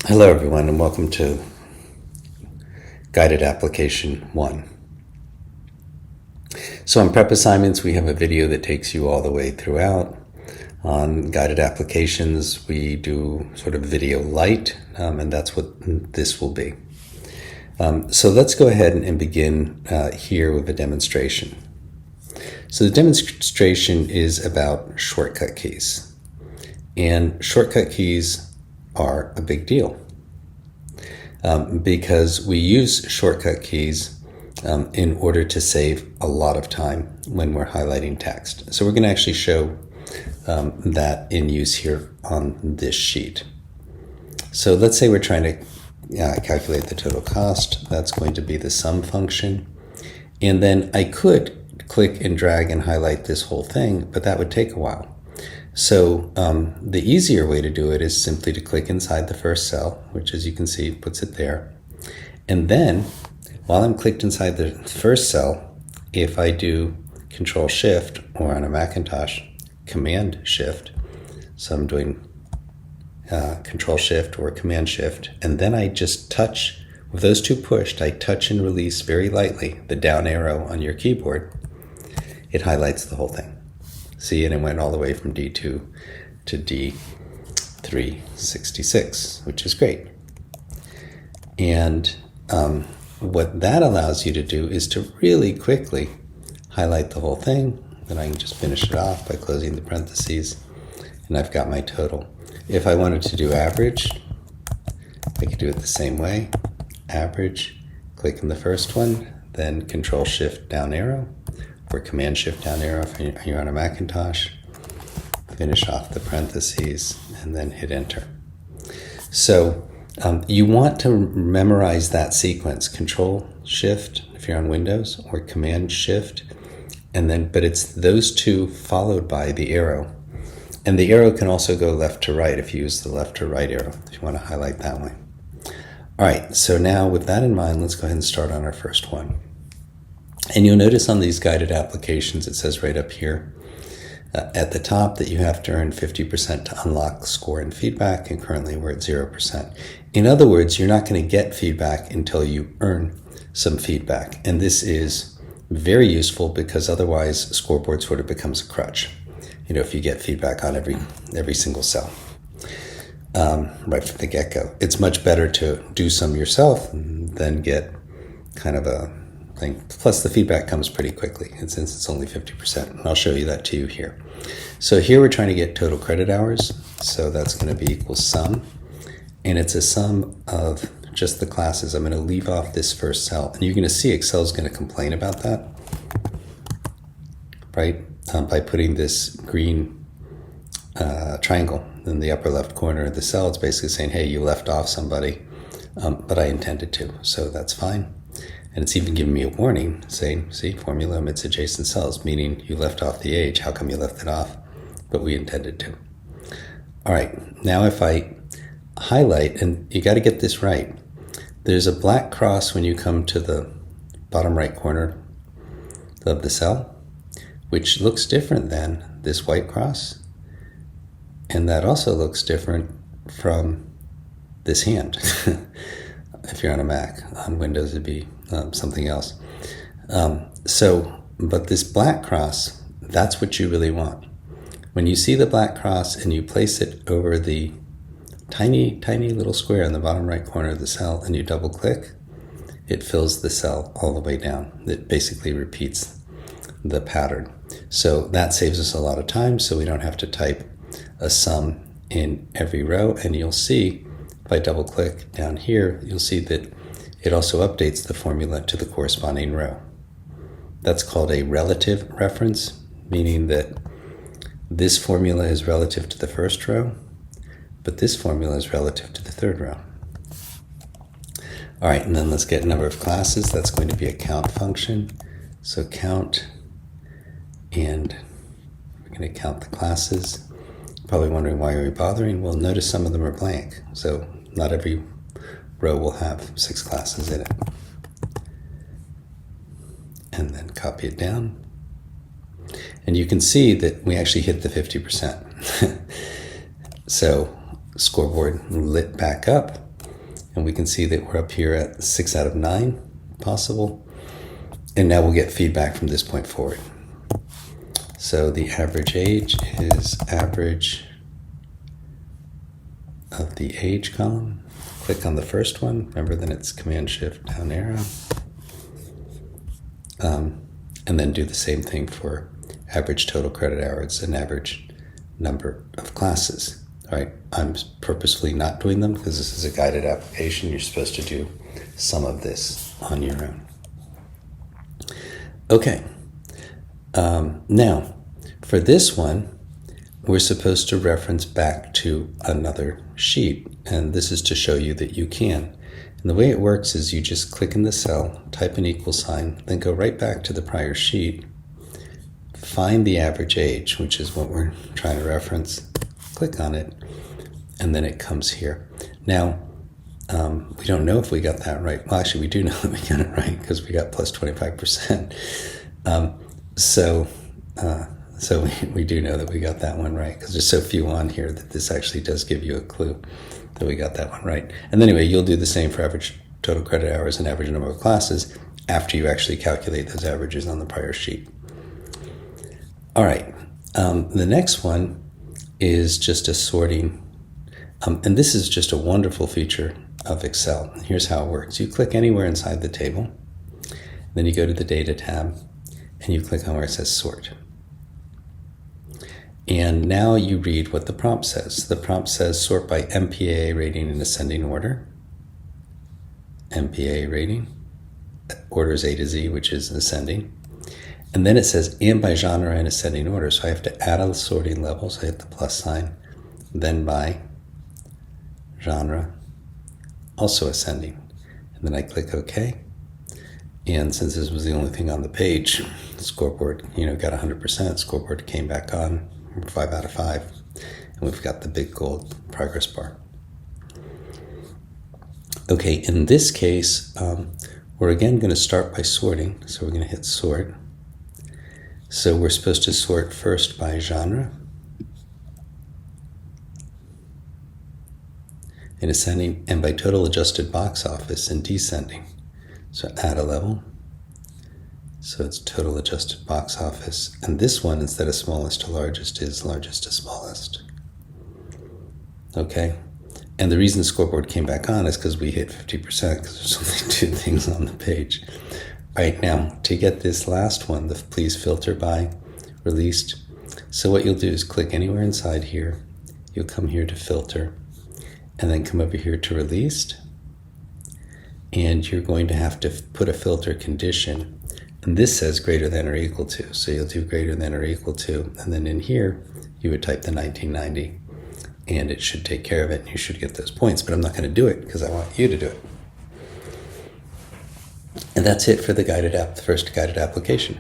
Hello everyone and welcome to Guided Application 1. So on prep assignments we have a video that takes you all the way throughout. On guided applications we do sort of video light and that's what this will be. So let's go ahead and begin here with a demonstration. So the demonstration is about shortcut keys, and shortcut keys are a big deal because we use shortcut keys in order to save a lot of time when we're highlighting text. So we're going to actually show that in use here on this sheet. So let's say we're trying to calculate the total cost. That's going to be the sum function. And then I could click and drag and highlight this whole thing, but that would take a while. So the easier way to do it is simply to click inside the first cell, which as you can see puts it there. And then while I'm clicked inside the first cell, if I do Control Shift, or on a Macintosh, Command Shift, so I'm doing Control Shift or Command Shift, and then I just touch, with those two pushed, I touch and release very lightly the down arrow on your keyboard, it highlights the whole thing. See, and it went all the way from D2 to D366, which is great. And what that allows you to do is to really quickly highlight the whole thing. Then I can just finish it off by closing the parentheses, and I've got my total. If I wanted to do average, I could do it the same way. Average, click in the first one, then Control Shift down arrow, or Command Shift down arrow if you're on a Macintosh, finish off the parentheses, and then hit Enter. So you want to memorize that sequence, Control Shift if you're on Windows, or Command Shift, and then, but it's those two followed by the arrow. And the arrow can also go left to right if you use the left or right arrow, if you want to highlight that way. All right, so now with that in mind, let's go ahead and start on our first one. And you'll notice on these guided applications, it says right up here at the top that you have to earn 50% to unlock score and feedback, and currently we're at 0%. In other words, you're not going to get feedback until you earn some feedback. And this is very useful because otherwise scoreboard sort of becomes a crutch. You know, if you get feedback on every single cell right from the get-go. It's much better to do some yourself than get kind of a thing. Plus the feedback comes pretty quickly, and since it's only 50%, and I'll show you that to you here. So here we're trying to get total credit hours, so that's going to be equal sum, and it's a sum of just the classes. I'm going to leave off this first cell, and you're going to see Excel is going to complain about that, right? By putting this green triangle in the upper left corner of the cell. It's basically saying, hey, you left off somebody, but I intended to, so that's fine. And it's even giving me a warning saying, see, formula omits adjacent cells, meaning you left off the age. How come you left it off? But we intended to. All right, now if I highlight, and you got to get this right, there's a black cross when you come to the bottom right corner of the cell, which looks different than this white cross. And that also looks different from this hand. If you're on a Mac, on Windows it'd be something else. But this black cross, that's what you really want. When you see the black cross and you place it over the tiny, tiny little square in the bottom right corner of the cell and you double click, it fills the cell all the way down. It basically repeats the pattern. So that saves us a lot of time, so we don't have to type a sum in every row. And you'll see, if I double click down here, you'll see that it also updates the formula to the corresponding row. That's called a relative reference, meaning that this formula is relative to the first row, but this formula is relative to the third row. All right, and then let's get number of classes. That's going to be a count function. So count, and we're going to count the classes. Probably wondering why are we bothering? Well, notice some of them are blank. So not every row will have 6 classes in it. And then copy it down. And you can see that we actually hit the 50%. So scoreboard lit back up And we can see that we're up here at 6 out of 9 possible. And now we'll get feedback from this point forward. So the average age is average of the age column. Click on the first one. Remember, then it's Command-Shift down arrow. And then do the same thing for average total credit hours and average number of classes. All right, I'm purposefully not doing them because this is a guided application. You're supposed to do some of this on your own. Okay, now for this one, we're supposed to reference back to another sheet, and this is to show you that you can. And the way it works is you just click in the cell, type an equal sign, then go right back to the prior sheet, find the average age, which is what we're trying to reference, click on it, and then it comes here. Now, we don't know if we got that right. Well, actually, we do know that we got it right because we got plus 25%. So we do know that we got that one right because there's so few on here that this actually does give you a clue that we got that one right. And anyway, you'll do the same for average total credit hours and average number of classes after you actually calculate those averages on the prior sheet. All right, the next one is just a sorting, and this is just a wonderful feature of Excel. Here's how it works. You click anywhere inside the table, then you go to the Data tab, and you click on where it says Sort. And now you read what the prompt says. The prompt says sort by MPAA rating in ascending order. MPAA rating. Order is A to Z, which is ascending. And then it says and by genre in ascending order. So I have to add a sorting level. So I hit the plus sign. Then by genre, also ascending. And then I click OK. And since this was the only thing on the page, the scoreboard, got 100%. Scoreboard came back on. 5 out of 5, and we've got the big gold progress bar. Okay, in this case, we're again going to start by sorting. So we're going to hit sort. So we're supposed to sort first by genre, in ascending, and by total adjusted box office in descending. So add a level. So it's total adjusted box office. And this one, instead of smallest to largest, is largest to smallest. Okay? And the reason the scoreboard came back on is because we hit 50% because there's only 2 things on the page. All right, now, to get this last one, the please filter by released. So what you'll do is click anywhere inside here. You'll come here to filter, and then come over here to released. And you're going to have to put a filter condition. And this says greater than or equal to. So you'll do greater than or equal to. And then in here, you would type the 1990. And it should take care of it. And you should get those points. But I'm not going to do it because I want you to do it. And that's it for the first guided application.